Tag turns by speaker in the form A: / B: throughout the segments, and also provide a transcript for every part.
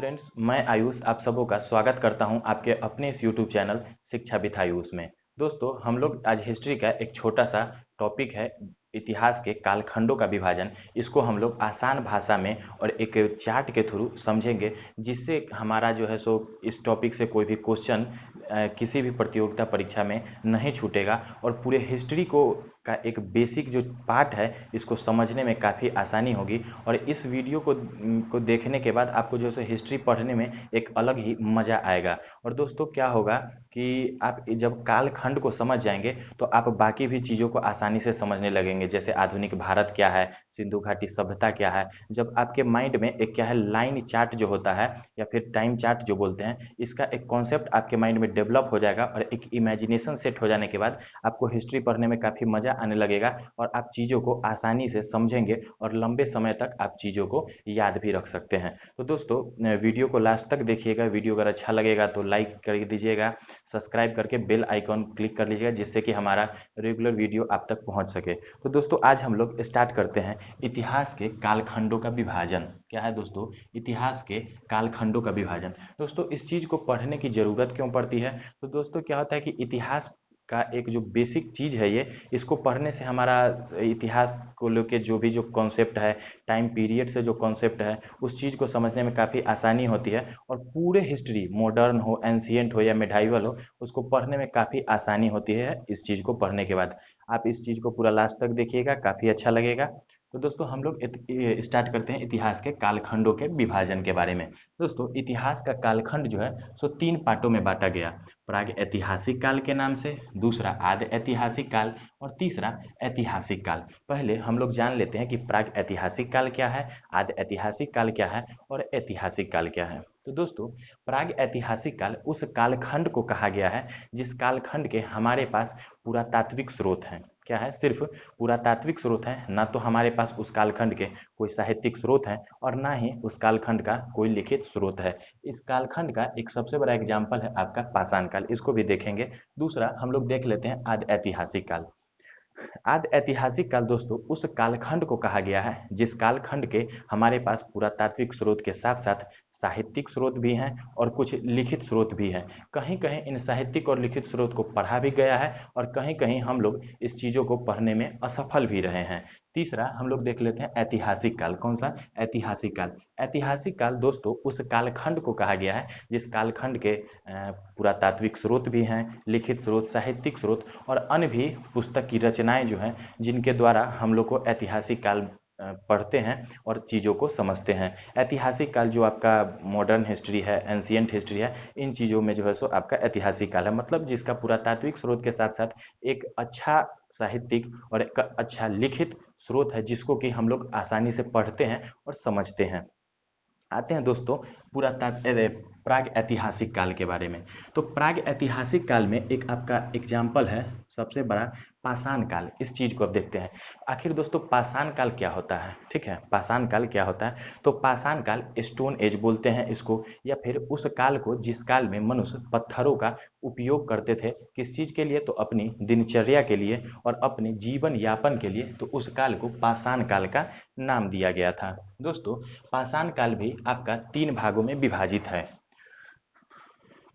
A: Friends, मैं आयुष आप सबों का स्वागत करता हूं आपके अपने इस यूट्यूब चैनल शिक्षा विद आयुष में। दोस्तों, हम लोग आज हिस्ट्री का एक छोटा सा टॉपिक है, इतिहास के कालखंडों का विभाजन। इसको हम लोग आसान भाषा में और एक चार्ट के थ्रू समझेंगे, जिससे हमारा जो है सो इस टॉपिक से कोई भी क्वेश्चन किसी भी प्रतियोगिता परीक्षा में नहीं छूटेगा और पूरे हिस्ट्री को का एक बेसिक जो पार्ट है इसको समझने में काफ़ी आसानी होगी। और इस वीडियो को देखने के बाद आपको जो है हिस्ट्री पढ़ने में एक अलग ही मज़ा आएगा। और दोस्तों, क्या होगा कि आप जब कालखंड को समझ जाएंगे तो आप बाकी भी चीज़ों को आसानी से समझने लगेंगे, जैसे आधुनिक भारत क्या है, सिंधु घाटी सभ्यता क्या है। जब आपके माइंड में एक क्या है लाइन चार्ट जो होता है या फिर टाइम चार्ट जो बोलते हैं, इसका एक कॉन्सेप्ट आपके माइंड में डेवलप हो जाएगा और एक इमेजिनेशन सेट हो जाने के बाद आपको हिस्ट्री पढ़ने में काफ़ी मज़ा आने लगेगा और आप चीज़ों को आसानी से समझेंगे और लंबे समय तक आप चीज़ों को याद भी रख सकते हैं। तो दोस्तों, वीडियो को लास्ट तक देखिएगा। वीडियो अगर अच्छा लगेगा तो लाइक कर दीजिएगा, सब्सक्राइब करके बेल आइकॉन क्लिक कर लीजिएगा, जिससे कि हमारा रेगुलर वीडियो आप तक पहुंच सके। तो दोस्तों, आज हम लोग स्टार्ट करते हैं इतिहास के कालखंडों का विभाजन। क्या है दोस्तों? इतिहास के कालखंडों का विभाजन। दोस्तों, इस चीज़ को पढ़ने की ज़रूरत क्यों पड़ती है? तो दोस्तों, क्या होता है कि इतिहास का एक जो बेसिक चीज़ है ये, इसको पढ़ने से हमारा इतिहास को लेके जो भी जो कॉन्सेप्ट है, टाइम पीरियड से जो कॉन्सेप्ट है, उस चीज़ को समझने में काफ़ी आसानी होती है और पूरे हिस्ट्री, मॉडर्न हो, एंशियंट हो या मिडाइवल हो, उसको पढ़ने में काफ़ी आसानी होती है इस चीज़ को पढ़ने के बाद। आप इस चीज़ को पूरा लास्ट तक देखिएगा, काफ़ी अच्छा लगेगा। तो दोस्तों, हम लोग स्टार्ट करते हैं इतिहास के कालखंडों के विभाजन के बारे में। दोस्तों, इतिहास का कालखंड जो है सो 3 पार्टों में बांटा गया। प्राग ऐतिहासिक काल के नाम से, दूसरा आद्य ऐतिहासिक काल और तीसरा ऐतिहासिक काल। पहले हम लोग जान लेते हैं कि प्राग ऐतिहासिक काल क्या है, आद्य ऐतिहासिक काल क्या है और ऐतिहासिक काल क्या है। तो दोस्तों, प्राग ऐतिहासिक काल उस कालखंड को कहा गया है जिस कालखंड के हमारे पास पुरातात्विक स्रोत हैं। क्या है? सिर्फ पुरातात्विक स्रोत हैं, ना तो हमारे पास उस कालखंड के कोई साहित्यिक स्रोत हैं और ना ही उस कालखंड का कोई लिखित स्रोत है। इस कालखंड का एक सबसे बड़ा एग्जाम्पल है आपका पाषाण काल, इसको भी देखेंगे। दूसरा हम लोग देख लेते हैं आदि ऐतिहासिक काल। आदि ऐतिहासिक काल दोस्तों उस कालखंड को कहा गया है जिस कालखंड के हमारे पास पुरातात्विक स्रोत के साथ साथ साहित्यिक स्रोत भी हैं और कुछ लिखित स्रोत भी हैं। कहीं कहीं इन साहित्यिक और लिखित स्रोत को पढ़ा भी गया है और कहीं कहीं हम लोग इस चीज़ों को पढ़ने में असफल भी रहे हैं। तीसरा हम लोग देख लेते हैं ऐतिहासिक काल। कौन सा? ऐतिहासिक काल। ऐतिहासिक काल दोस्तों उस कालखंड को कहा गया है जिस कालखंड के पुरातात्विक स्रोत भी हैं, लिखित स्रोत, साहित्यिक स्रोत और अन्य भी पुस्तक की रचनाएं जो हैं, जिनके द्वारा हम लोग को ऐतिहासिक काल पढ़ते हैं और चीज़ों को समझते हैं। ऐतिहासिक काल जो आपका मॉडर्न हिस्ट्री है, एंशियंट हिस्ट्री है, इन चीज़ों में जो है सो आपका ऐतिहासिक काल है, मतलब जिसका पुरातात्विक स्रोत के साथ साथ एक अच्छा साहित्यिक और एक अच्छा लिखित स्रोत है, जिसको कि हम लोग आसानी से पढ़ते हैं और समझते हैं। आते हैं दोस्तों प्राग ऐतिहासिक काल के बारे में। तो प्राग ऐतिहासिक काल में एक आपका एग्जाम्पल है सबसे बड़ा पाषाण काल। इस चीज़ को अब देखते हैं। आखिर दोस्तों पाषाण काल क्या होता है? ठीक है, पाषाण काल क्या होता है? तो पाषाण काल स्टोन एज बोलते हैं इसको, या फिर उस काल को जिस काल में मनुष्य पत्थरों का उपयोग करते थे। किस चीज़ के लिए? तो अपनी दिनचर्या के लिए और अपने जीवन यापन के लिए। तो उस काल को पाषाण काल का नाम दिया गया था। दोस्तों, पाषाण काल भी आपका 3 भागों में विभाजित है।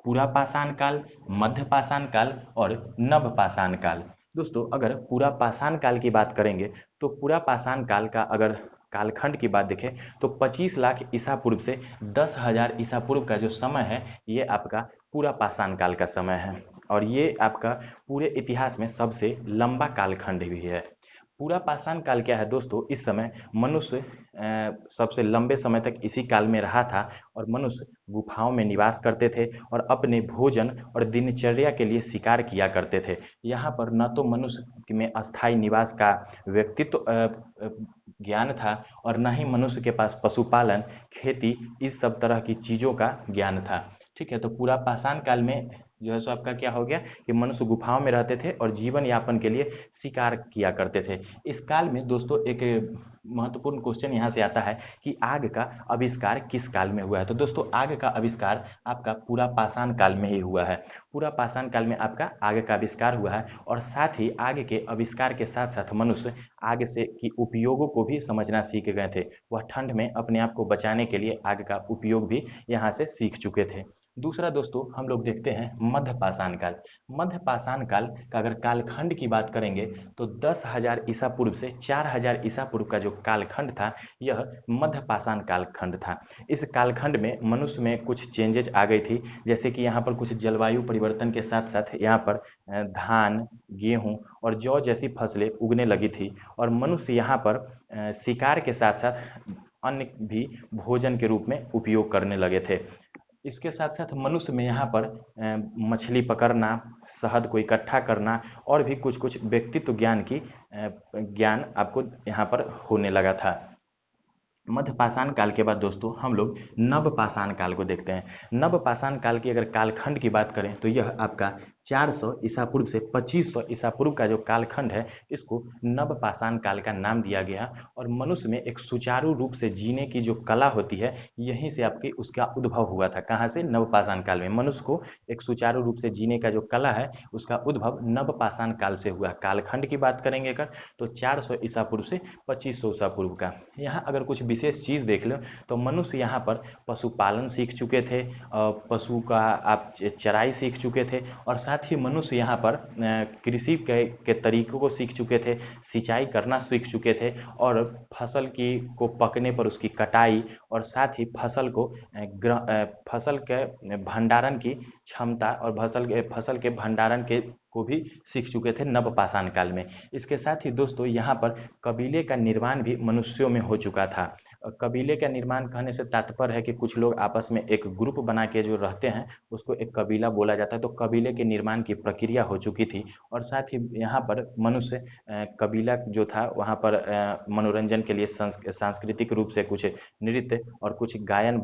A: पूरा पाषाण काल, मध्य पाषाण काल और नव पाषाण काल। दोस्तों, अगर पूरा पाषाण काल की बात करेंगे तो पूरा पाषाण काल का अगर कालखंड की बात देखें तो 25 लाख ईसा पूर्व से 10,000 ईसा पूर्व का जो समय है, ये आपका पूरा पाषाण काल का समय है और ये आपका पूरे इतिहास में सबसे लंबा कालखंड भी है। पूरा पाषाण काल क्या है दोस्तों? इस समय मनुष्य सबसे लंबे समय तक इसी काल में रहा था और मनुष्य गुफाओं में निवास करते थे और अपने भोजन और दिनचर्या के लिए शिकार किया करते थे। यहाँ पर न तो मनुष्य में अस्थायी निवास का व्यक्तित्व ज्ञान था और न ही मनुष्य के पास पशुपालन, खेती, इस सब तरह की चीज़ों का ज्ञान था। ठीक है, तो पूरा पाषाण काल में जो है सो आपका क्या हो गया कि मनुष्य गुफाओं में रहते थे और जीवन यापन के लिए शिकार किया करते थे। इस काल में दोस्तों एक महत्वपूर्ण क्वेश्चन यहाँ से आता है कि आग का आविष्कार किस काल में हुआ है। तो दोस्तों आग का आविष्कार आपका पूरा पाषाण काल में ही हुआ है। पूरा पाषाण काल में आपका आग का आविष्कार हुआ है और साथ ही आग के आविष्कार के साथ साथ मनुष्य आग से की उपयोगों को भी समझना सीख गए थे। वह ठंड में अपने आप को बचाने के लिए आग का उपयोग भी यहाँ से सीख चुके थे। दूसरा दोस्तों हम लोग देखते हैं मध्य पाषाण काल। मध्य पाषाण काल का अगर कालखंड की बात करेंगे तो 10,000 ईसा पूर्व से 4,000 ईसा पूर्व का जो कालखंड था यह मध्य पाषाण कालखंड था। इस कालखंड में मनुष्य में कुछ चेंजेज आ गई थी, जैसे कि यहाँ पर कुछ जलवायु परिवर्तन के साथ साथ यहाँ पर धान, गेहूं और जौ जैसी फसलें उगने लगी थी और मनुष्य यहाँ पर शिकार के साथ साथ अन्य भी भोजन के रूप में उपयोग करने लगे थे। इसके साथ साथ मनुष्य में यहाँ पर मछली पकड़ना, शहद को इकट्ठा करना और भी कुछ कुछ व्यक्तित्व ज्ञान आपको यहाँ पर होने लगा था। मध्य पाषाण काल के बाद दोस्तों हम लोग नव पाषाण काल को देखते हैं। नव पाषाण काल की अगर कालखंड की बात करें तो यह आपका 400 ईसा पूर्व से 2500 ईसा पूर्व का जो कालखंड है इसको नव पाषाण काल का नाम दिया गया और मनुष्य में एक सुचारू रूप से जीने की जो कला होती है यहीं से आपकी उसका उद्भव हुआ था। कहाँ से? नव पाषाण काल में मनुष्य को एक सुचारू रूप से जीने का जो कला है उसका उद्भव नव पाषाण काल से हुआ। कालखंड की बात करेंगे अगर तो 400 ईसा पूर्व से 2500 ईसा पूर्व का। यहाँ अगर कुछ विशेष चीज़ देख लो तो मनुष्य यहाँ पर पशुपालन सीख चुके थे, पशु का आप चराई सीख चुके थे और साथ ही मनुष्य यहाँ पर कृषि के तरीकों को सीख चुके थे, सिंचाई करना सीख चुके थे और फसल की को पकने पर उसकी कटाई और साथ ही फसल के भंडारण की क्षमता और फसल के भंडारण के को भी सीख चुके थे नव पाषाण काल में। इसके साथ ही दोस्तों यहाँ पर कबीले का निर्माण भी मनुष्यों में हो चुका था। कबीले का निर्माण कहने से तात्पर्य है कि कुछ लोग आपस में एक ग्रुप बना के जो रहते हैं उसको एक कबीला बोला जाता है। तो कबीले के निर्माण की प्रक्रिया हो चुकी थी और साथ ही यहाँ पर मनुष्य कबीला जो था वहाँ पर मनोरंजन के लिए सांस्कृतिक रूप से कुछ नृत्य और कुछ गायन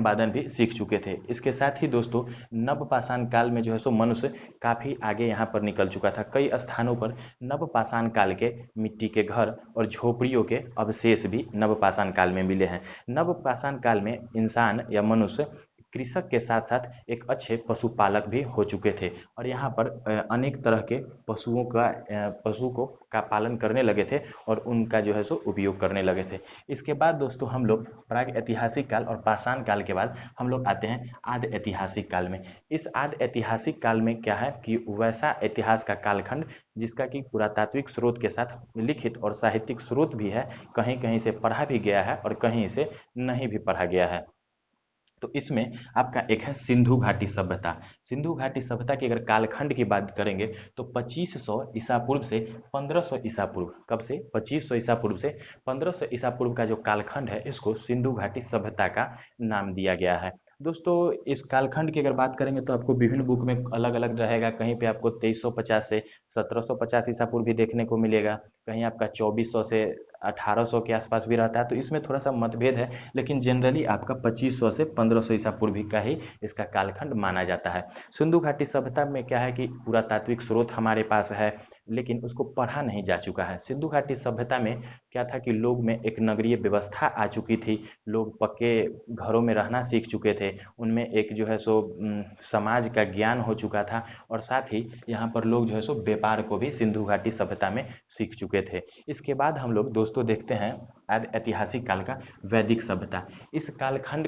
A: वादन भी सीख चुके थे। इसके साथ ही दोस्तों नव पाषाण काल में जो है सो मनुष्य काफ़ी आगे यहाँ पर निकल चुका था। कई स्थानों पर नव पाषाण काल के मिट्टी के घर और झोपड़ियों के अवशेष भी नव पाषाण काल में मिले हैं। नव पाषाण काल में इंसान या मनुष्य कृषक के साथ साथ एक अच्छे पशुपालक भी हो चुके थे और यहाँ पर अनेक तरह के पशु का पालन करने लगे थे और उनका जो है सो उपयोग करने लगे थे। इसके बाद दोस्तों हम लोग प्राग ऐतिहासिक काल और पाषाण काल के बाद हम लोग आते हैं आदि ऐतिहासिक काल में। इस आदि ऐतिहासिक काल में क्या है कि वैसा इतिहास का कालखंड जिसका कि पुरातात्विक स्रोत के साथ लिखित और साहित्यिक स्रोत भी है, कहीं कहीं से पढ़ा भी गया है और कहीं से नहीं भी पढ़ा गया है। तो इसमें आपका एक है सिंधु घाटी सभ्यता। सिंधु घाटी सभ्यता की अगर कालखंड की बात करेंगे तो 2500 ईसा पूर्व से 1500 ईसा पूर्व, कब से? 2500 ईसा पूर्व से 1500 ईसा पूर्व का जो कालखंड है इसको सिंधु घाटी सभ्यता का नाम दिया गया है। दोस्तों इस कालखंड की अगर बात करेंगे तो आपको विभिन्न बुक में अलग अलग रहेगा। कहीं पे आपको 2350 से 1750 ईसा पूर्व भी देखने को मिलेगा, कहीं आपका 2400 से 1800 के आसपास भी रहता है। तो इसमें थोड़ा सा मतभेद है, लेकिन जनरली आपका 2500 से 1500 ईसा पूर्व का ही इसका कालखंड माना जाता है। सिंधु घाटी सभ्यता में क्या है कि पुरातात्विक स्रोत हमारे पास है लेकिन उसको पढ़ा नहीं जा चुका है। सिंधु घाटी सभ्यता में क्या था कि लोग में एक नगरीय व्यवस्था आ चुकी थी, लोग पक्के घरों में रहना सीख चुके थे, उनमें एक जो है सो समाज का ज्ञान हो चुका था और साथ ही यहाँ पर लोग जो है सो व्यापार को भी सिंधु घाटी सभ्यता में सीख चुके थे। इसके बाद हम लोग दोस्तों देखते हैं ऐतिहासिक काल का वैदिक सभ्यता। इस कालखंड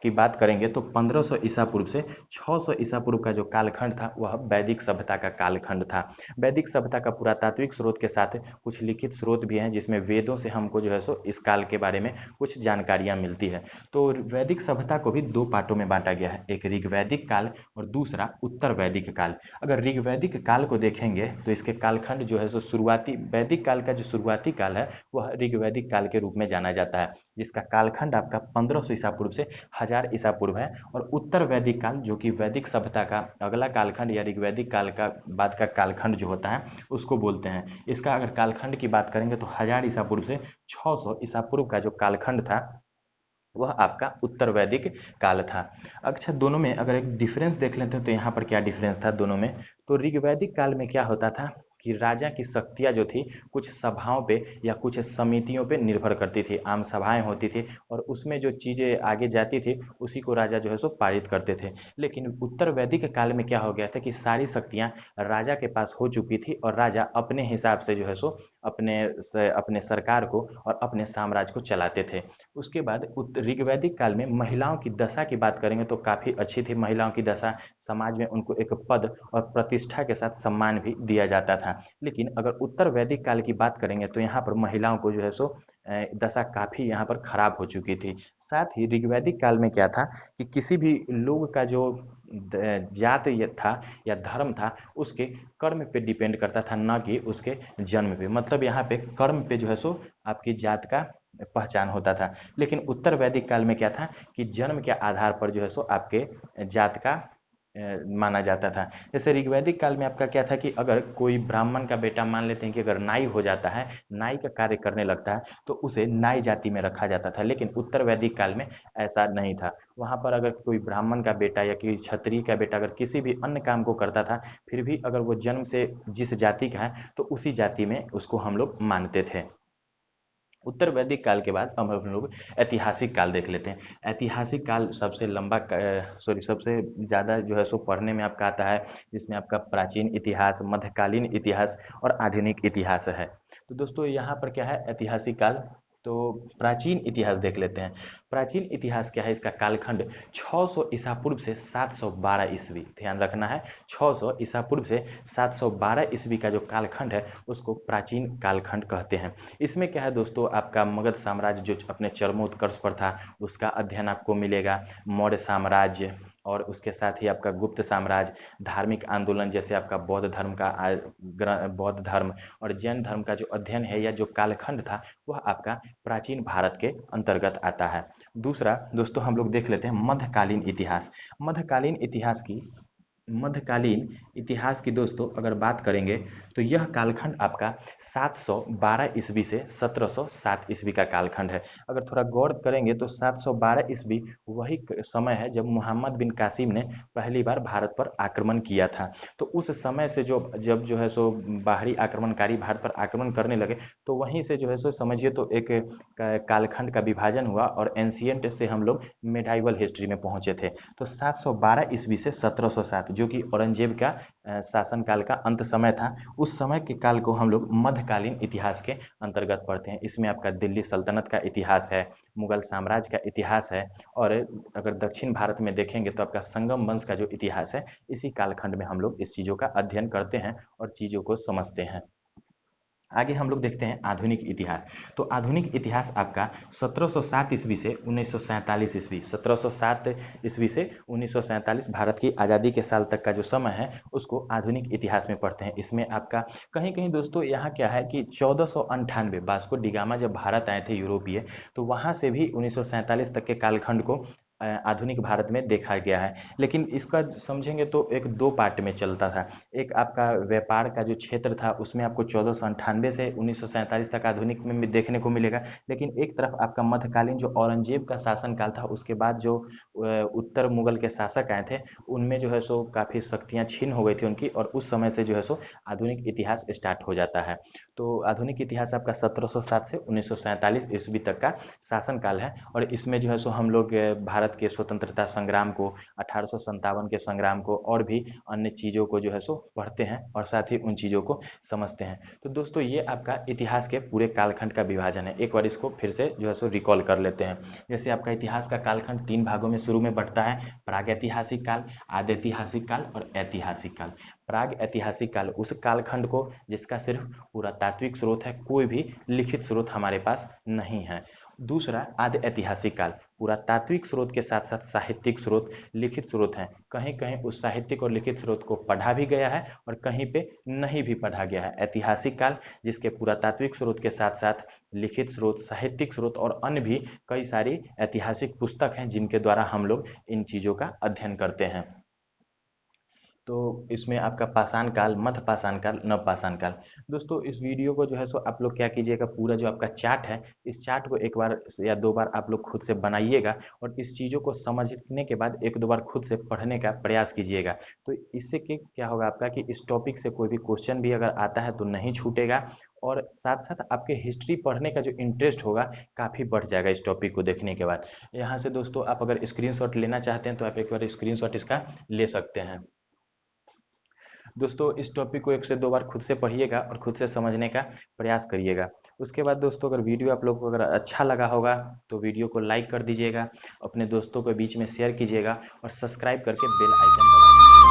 A: की बात करेंगे तो 1500 ईसा पूर्व से 600 ईसा पूर्व का जो कालखंड था वह वैदिक सभ्यता का कालखंड था। वैदिक सभ्यता का पुरातात्विक स्रोत के साथ कुछ लिखित स्रोत भी हैं जिसमें वेदों से हमको जो है सो इस काल के बारे में कुछ जानकारियां मिलती है। तो वैदिक सभ्यता को भी दो पार्टों में बांटा गया है, एक ऋग्वैदिक काल और दूसरा उत्तर वैदिक काल। अगर ऋग्वैदिक काल को देखेंगे तो इसके कालखंड जो है सो शुरुआती वैदिक काल का जो शुरुआती काल है वह ऋग्वैदिक काल के रूप में जाना जाता है, जिसका कालखंड आपका 1500 ईसा पूर्व से 1000 ईसा पूर्व है। और उत्तर वैदिक काल जो कि वैदिक सभ्यता का अगला कालखंड या ऋग्वैदिक काल का बाद का कालखंड जो होता है उसको बोलते हैं। इसका अगर कालखंड की बात करेंगे तो 1000 ईसा पूर्व से 600 ईसा पूर्व का जो कालखंड था वह आपका उत्तर वैदिक काल था। अच्छा, दोनों में अगर एक डिफरेंस देख लेते हैं तो यहाँ पर क्या डिफरेंस था दोनों में, तो ऋग्वैदिक काल में क्या होता था कि राजा की शक्तियाँ जो थी कुछ सभाओं पे या कुछ समितियों पे निर्भर करती थी। आम सभाएँ होती थी और उसमें जो चीज़ें आगे जाती थी उसी को राजा जो है सो पारित करते थे। लेकिन उत्तर वैदिक काल में क्या हो गया था कि सारी शक्तियाँ राजा के पास हो चुकी थी और राजा अपने हिसाब से जो है सो अपने सरकार को और अपने साम्राज्य को चलाते थे। उसके बाद ऋग्वैदिक काल में महिलाओं की दशा की बात करेंगे तो काफ़ी अच्छी थी महिलाओं की दशा। समाज में उनको एक पद और प्रतिष्ठा के साथ सम्मान भी दिया जाता था। लेकिन अगर उत्तर वैदिक काल की बात करेंगे तो यहाँ पर महिलाओं को जो है सो दशा काफ़ी यहाँ पर खराब हो चुकी थी। साथ ही ऋग्वैदिक काल में क्या था कि किसी भी लोग का जो जात ये था या धर्म था उसके कर्म पे डिपेंड करता था, ना कि उसके जन्म पे। मतलब यहाँ पे कर्म पे जो है सो आपकी जात का पहचान होता था। लेकिन उत्तर वैदिक काल में क्या था कि जन्म के आधार पर जो है सो आपके जात का माना जाता था। जैसे ऋग्वैदिक काल में आपका क्या था कि अगर कोई ब्राह्मण का बेटा मान लेते हैं कि अगर नाई हो जाता है, नाई का कार्य करने लगता है, तो उसे नाई जाति में रखा जाता था। लेकिन उत्तर वैदिक काल में ऐसा नहीं था। वहाँ पर अगर कोई ब्राह्मण का बेटा या किसी क्षत्रिय का बेटा अगर किसी भी अन्य काम को करता था, फिर भी अगर वो जन्म से जिस जाति का है तो उसी जाति में उसको हम लोग मानते थे। उत्तर वैदिक काल के बाद अब हम लोग ऐतिहासिक काल देख लेते हैं। ऐतिहासिक काल सबसे लंबा सबसे ज़्यादा जो है सो पढ़ने में आपका आता है, जिसमें आपका प्राचीन इतिहास, मध्यकालीन इतिहास और आधुनिक इतिहास है। तो दोस्तों यहाँ पर क्या है ऐतिहासिक काल, तो प्राचीन इतिहास देख लेते हैं। प्राचीन इतिहास क्या है, इसका कालखंड 600 ईसा पूर्व से 712 ईस्वी, ध्यान रखना है 600 ईसा पूर्व से 712 ईस्वी का जो कालखंड है उसको प्राचीन कालखंड कहते हैं। इसमें क्या है दोस्तों, आपका मगध साम्राज्य जो अपने चरमोत्कर्ष पर था उसका अध्ययन आपको मिलेगा। मौर्य साम्राज्य और उसके साथ ही आपका गुप्त साम्राज्य, धार्मिक आंदोलन जैसे आपका बौद्ध धर्म और जैन धर्म का जो अध्ययन है या जो कालखंड था वह आपका प्राचीन भारत के अंतर्गत आता है। दूसरा दोस्तों हम लोग देख लेते हैं मध्यकालीन इतिहास। मध्यकालीन इतिहास की मध्यकालीन इतिहास की दोस्तों अगर बात करेंगे तो यह कालखंड आपका 712 ईस्वी से 1707 ईस्वी का कालखंड है। अगर थोड़ा गौर करेंगे तो 712 ईस्वी वही समय है जब मोहम्मद बिन कासिम ने पहली बार भारत पर आक्रमण किया था। तो उस समय से जब जो है सो बाहरी आक्रमणकारी भारत पर आक्रमण करने लगे तो वहीं से जो है सो समझिए तो एक कालखंड का विभाजन हुआ और एंशियंट से हम लोग मेडाइवल हिस्ट्री में पहुंचे थे। तो 712 ईस्वी से 1707 जो कि औरंगजेब का शासनकाल का अंत समय था, उस समय के काल को हम लोग मध्यकालीन इतिहास के अंतर्गत पढ़ते हैं। इसमें आपका दिल्ली सल्तनत का इतिहास है, मुगल साम्राज्य का इतिहास है और अगर दक्षिण भारत में देखेंगे तो आपका संगम वंश का जो इतिहास है इसी कालखंड में हम लोग इस चीज़ों का अध्ययन करते हैं और चीज़ों को समझते हैं। आगे हम लोग देखते हैं आधुनिक इतिहास। तो आधुनिक इतिहास आपका 1707 ईस्वी से 1947 ईस्वी, 1707 ईस्वी से 1947 भारत की आज़ादी के साल तक का जो समय है उसको आधुनिक इतिहास में पढ़ते हैं। इसमें आपका कहीं कहीं दोस्तों यहाँ क्या है कि 1498 वास्को डी गामा जब भारत आए थे यूरोपीय, तो वहाँ से भी 1947 तक के कालखंड को आधुनिक भारत में देखा गया है। लेकिन इसका समझेंगे तो एक दो पार्ट में चलता था। एक आपका व्यापार का जो क्षेत्र था उसमें आपको 1498 से 1947 तक आधुनिक में देखने को मिलेगा। लेकिन एक तरफ आपका मध्यकालीन जो औरंगजेब का शासनकाल था उसके बाद जो उत्तर मुगल के शासक आए थे उनमें जो है सो काफ़ी शक्तियाँ छीन हो गई थी उनकी और उस समय से जो है सो आधुनिक इतिहास स्टार्ट हो जाता है। तो आधुनिक इतिहास आपका 1707 से 1947 ईस्वी तक का शासनकाल है और इसमें जो है सो हम लोग भारत के स्वतंत्रता संग्राम को, 1857 के संग्राम को और भी अन्य चीज़ों को जो है सो पढ़ते हैं और साथ ही उन चीज़ों को समझते हैं। तो दोस्तों ये आपका इतिहास के पूरे कालखंड का विभाजन है। एक बार इसको फिर से जो है सो रिकॉल कर लेते हैं। जैसे आपका इतिहास का कालखंड 3 भागों में शुरू में बढ़ता है, प्रागैतिहासिक काल, आदिऐतिहासिक काल और ऐतिहासिक काल। प्राग ऐतिहासिक काल उस कालखंड को जिसका सिर्फ पुरातात्विक स्रोत है, कोई भी लिखित स्रोत हमारे पास नहीं है। दूसरा आदि ऐतिहासिक काल, पुरातात्विक स्रोत के साथ साथ साहित्यिक स्रोत, लिखित स्रोत हैं। कहीं कहीं उस साहित्यिक और लिखित स्रोत को पढ़ा भी गया है और कहीं पे नहीं भी पढ़ा गया है। ऐतिहासिक काल जिसके पुरातात्विक स्रोत के साथ साथ लिखित स्रोत, साहित्यिक स्रोत और अन्य भी कई सारी ऐतिहासिक पुस्तक हैं जिनके द्वारा हम लोग इन चीज़ों का अध्ययन करते हैं। तो इसमें आपका पाषाण काल, मध्य पाषाण काल, नव पाषाण काल। दोस्तों इस वीडियो को जो है सो आप लोग क्या कीजिएगा, पूरा जो आपका चार्ट है इस चार्ट को एक बार या दो बार आप लोग खुद से बनाइएगा और इस चीज़ों को समझने के बाद एक दो बार खुद से पढ़ने का प्रयास कीजिएगा। तो इससे क्या होगा आपका कि इस टॉपिक से कोई भी क्वेश्चन भी अगर आता है तो नहीं छूटेगा, और साथ साथ आपके हिस्ट्री पढ़ने का जो इंटरेस्ट होगा काफ़ी बढ़ जाएगा इस टॉपिक को देखने के बाद। यहाँ से दोस्तों आप अगर स्क्रीनशॉट लेना चाहते हैं तो आप एक बार स्क्रीनशॉट इसका ले सकते हैं। दोस्तों इस टॉपिक को एक से दो बार खुद से पढ़िएगा और खुद से समझने का प्रयास करिएगा। उसके बाद दोस्तों अगर वीडियो आप लोगों को अगर अच्छा लगा होगा तो वीडियो को लाइक कर दीजिएगा, अपने दोस्तों के बीच में शेयर कीजिएगा और सब्सक्राइब करके बेल आइकन दबाइए।